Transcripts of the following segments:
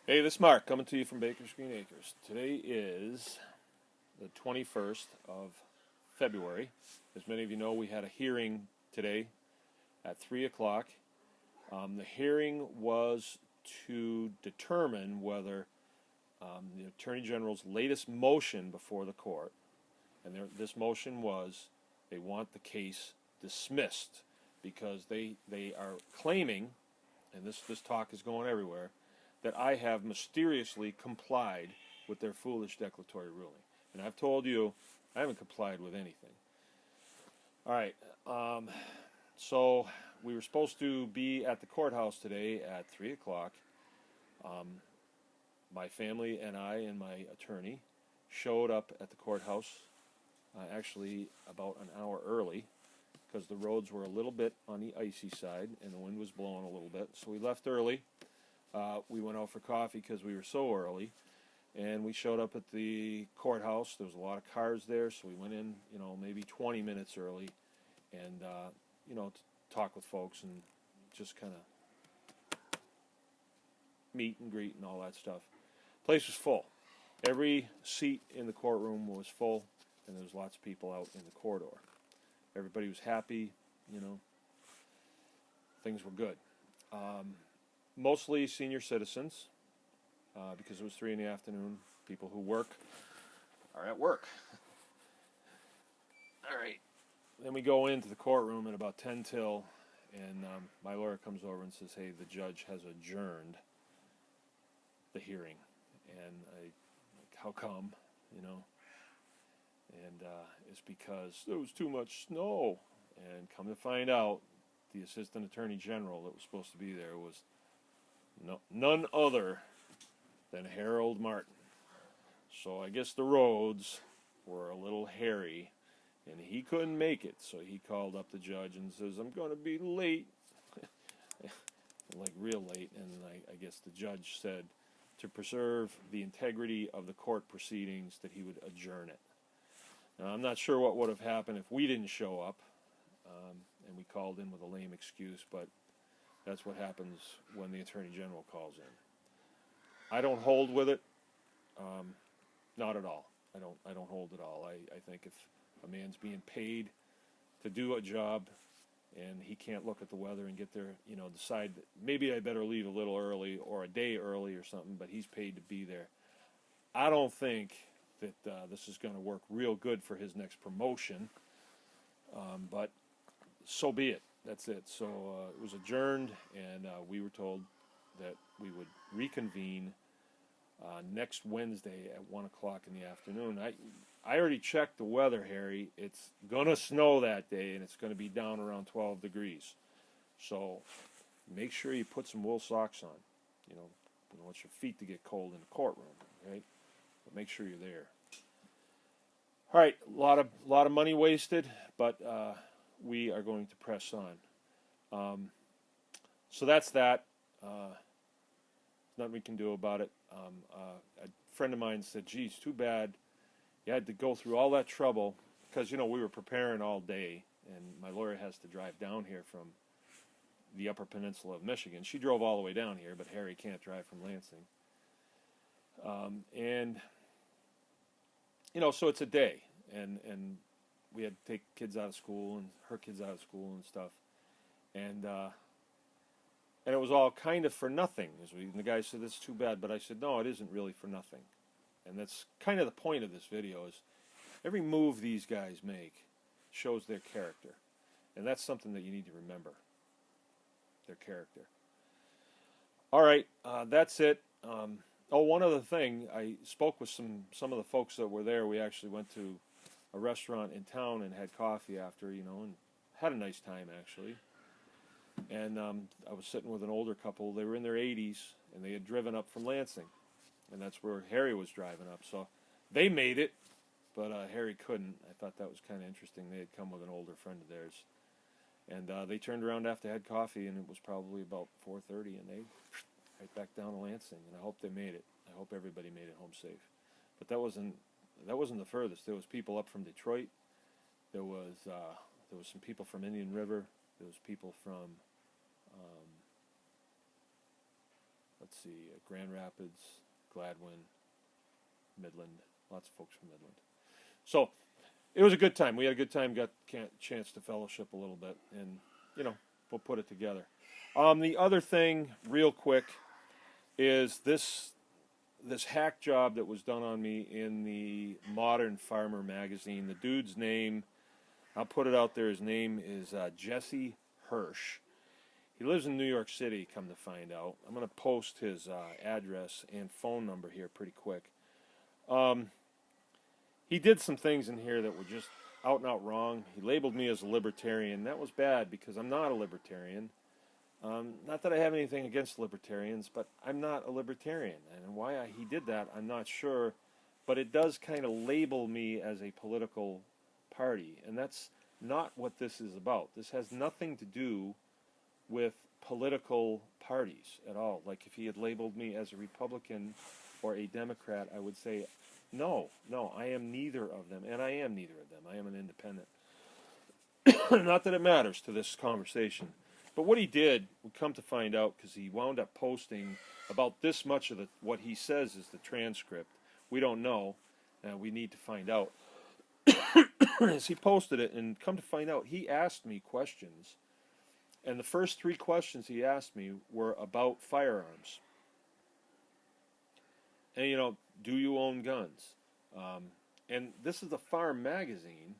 Hey, this is Mark coming to you from Baker's Green Acres. Today is the 21st of February. As many of you know, we had a hearing today at 3 o'clock. The hearing was to determine whether the Attorney General's latest motion before the court, and this motion was they want the case dismissed because they are claiming, and this talk is going everywhere, that I have mysteriously complied with their foolish declaratory ruling. And I've told you I haven't complied with anything. All right, so we were supposed to be at the courthouse today at 3 o'clock. My family and I and my attorney showed up at the courthouse actually about an hour early because the roads were a little bit on the icy side and the wind was blowing a little bit. So we left early. We went out for coffee because we were so early, and we showed up at the courthouse. There was a lot of cars there, so we went in, maybe 20 minutes early, and to talk with folks and just kind of meet and greet and all that stuff. Place was full. Every seat in the courtroom was full, and there was lots of people out in the corridor. Everybody was happy, things were good. Mostly senior citizens, because it was 3 in the afternoon. People who work are at work. All right. Then we go into the courtroom at about 10 till, and my lawyer comes over and says, hey, the judge has adjourned the hearing. And how come, And it's because there was too much snow. And come to find out, the Assistant Attorney General that was supposed to be there was none other than Harold Martin. So I guess the roads were a little hairy, and he couldn't make it. So he called up the judge and says, I'm going to be late. Like real late. And I guess the judge said to preserve the integrity of the court proceedings that he would adjourn it. Now, I'm not sure what would have happened if we didn't show up, and we called in with a lame excuse, but that's what happens when the Attorney General calls in. I don't hold with it, not at all. I don't hold at all. I think if a man's being paid to do a job and he can't look at the weather and get there, decide that maybe I better leave a little early or a day early or something, but he's paid to be there. I don't think that this is going to work real good for his next promotion, but so be it. That's it. So it was adjourned, and we were told that we would reconvene next Wednesday at 1 o'clock in the afternoon. I already checked the weather, Harry. It's going to snow that day, and it's going to be down around 12 degrees. So make sure you put some wool socks on. You don't want your feet to get cold in the courtroom, right? But make sure you're there. All right, a lot of money wasted, but we are going to press on. So that's that. There's nothing we can do about it. A friend of mine said, geez, too bad you had to go through all that trouble, because, we were preparing all day, and my lawyer has to drive down here from the Upper Peninsula of Michigan. She drove all the way down here, but Harry can't drive from Lansing. And, so it's a day, and we had to take kids out of school and her kids out of school and stuff. And it was all kind of for nothing. And the guy said, that's too bad. But I said, no, it isn't really for nothing. And that's kind of the point of this video, is every move these guys make shows their character. And that's something that you need to remember, their character. All right, that's it. One other thing. I spoke with some of the folks that were there. We actually went to a restaurant in town and had coffee after, and had a nice time, actually. And I was sitting with an older couple. They were in their 80s, and they had driven up from Lansing. And that's where Harry was driving up. So they made it, but Harry couldn't. I thought that was kind of interesting. They had come with an older friend of theirs. And they turned around after they had coffee, and it was probably about 4:30, and they right back down to Lansing. And I hope they made it. I hope everybody made it home safe. But that wasn't the furthest. There was people up from Detroit. There was some people from Indian River. There was people from let's see, Grand Rapids, Gladwin, Midland, lots of folks from Midland. So it was a good time. We had a good time, got a chance to fellowship a little bit, and, we'll put it together. The other thing, real quick, is this hack job that was done on me in the Modern Farmer magazine. The dude's name, I'll put it out there, his name is Jesse Hirsch. He lives in New York City, come to find out. I'm going to post his address and phone number here pretty quick. He did some things in here that were just out and out wrong. He labeled me as a libertarian. That was bad because I'm not a libertarian. Not that I have anything against libertarians, but I'm not a libertarian. And why he did that, I'm not sure. But it does kind of label me as a political party. And that's not what this is about. This has nothing to do with political parties at all. Like if he had labeled me as a Republican or a Democrat, I would say, no, I am neither of them. And I am neither of them. I am an independent. Not that it matters to this conversation. But what he did, we come to find out, because he wound up posting about this much of what he says is the transcript. We don't know. We need to find out. As he posted it, and come to find out, he asked me questions. And the first 3 questions he asked me were about firearms. And, do you own guns? And this is a farm magazine.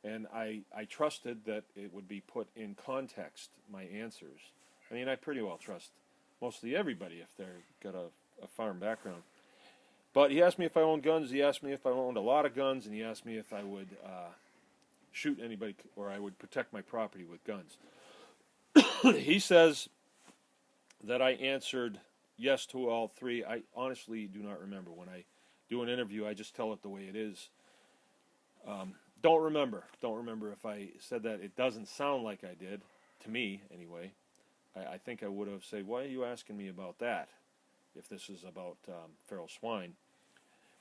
And I trusted that it would be put in context, my answers. I mean, I pretty well trust mostly everybody if they've got a farm background. But he asked me if I owned guns, he asked me if I owned a lot of guns, and he asked me if I would shoot anybody or I would protect my property with guns. He says that I answered yes to all 3. I honestly do not remember. When I do an interview, I just tell it the way it is. Don't remember if I said that. It doesn't sound like I did, to me anyway. I think I would have said, why are you asking me about that, if this is about feral swine?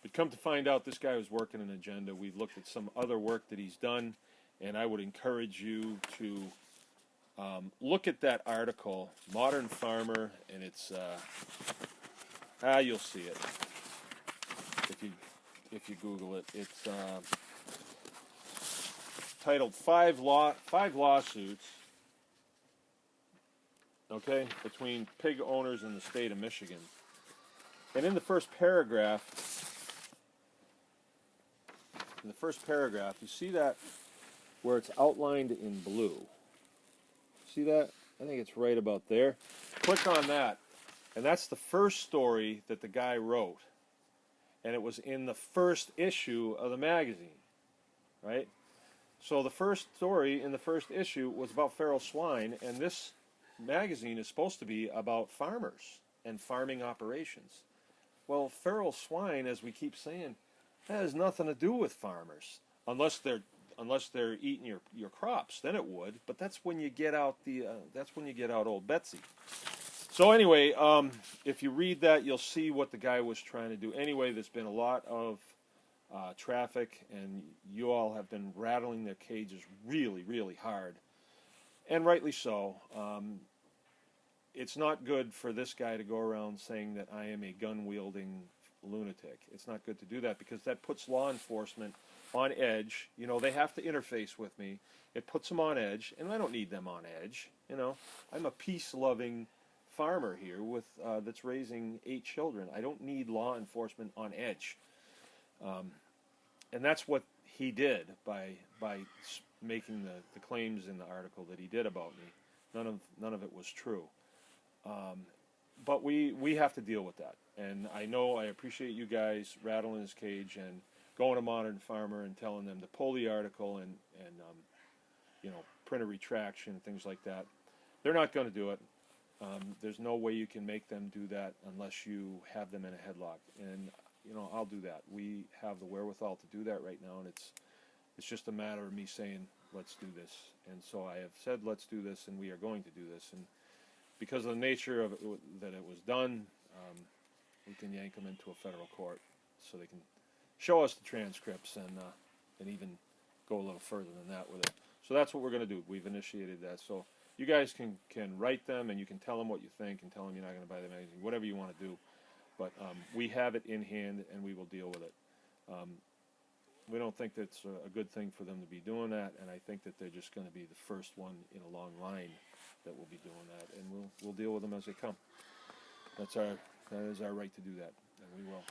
But come to find out, this guy was working an agenda. We looked at some other work that he's done, and I would encourage you to look at that article, Modern Farmer, and it's, you'll see it if you Google it. It's titled Five Lawsuits, between pig owners in the state of Michigan. And in the first paragraph, you see that where it's outlined in blue. See that? I think it's right about there. Click on that, and that's the first story that the guy wrote. And it was in the first issue of the magazine, right? So the first story in the first issue was about feral swine, and this magazine is supposed to be about farmers and farming operations. Well, feral swine, as we keep saying, that has nothing to do with farmers, unless they're eating your crops. Then it would, but that's when you get out old Betsy. So anyway, if you read that, you'll see what the guy was trying to do. Anyway, there's been a lot of traffic, and you all have been rattling their cages really, really hard, and rightly so. It's not good for this guy to go around saying that I am a gun-wielding lunatic. It's not good to do that, because that puts law enforcement on edge. They have to interface with me. It puts them on edge, and I don't need them on edge. I'm a peace-loving farmer here that's raising 8 children. I don't need law enforcement on edge. And that's what he did by making the claims in the article that he did about me. None of it was true. But we have to deal with that. And I appreciate you guys rattling his cage and going to Modern Farmer and telling them to pull the article and print a retraction and things like that. They're not going to do it. There's no way you can make them do that unless you have them in a headlock. And I'll do that. We have the wherewithal to do that right now, and it's just a matter of me saying, let's do this. And so I have said, let's do this, and we are going to do this. And because of the nature of it, that it was done, we can yank them into a federal court so they can show us the transcripts and even go a little further than that with it. So that's what we're going to do. We've initiated that. So you guys can write them, and you can tell them what you think, and tell them you're not going to buy the magazine, whatever you want to do. But we have it in hand, and we will deal with it. We don't think that's a good thing for them to be doing that, and I think that they're just going to be the first one in a long line that will be doing that, and we'll deal with them as they come. That is our right to do that, and we will.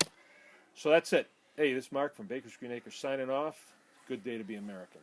So that's it. Hey, this is Mark from Baker's Green Acres signing off. Good day to be American.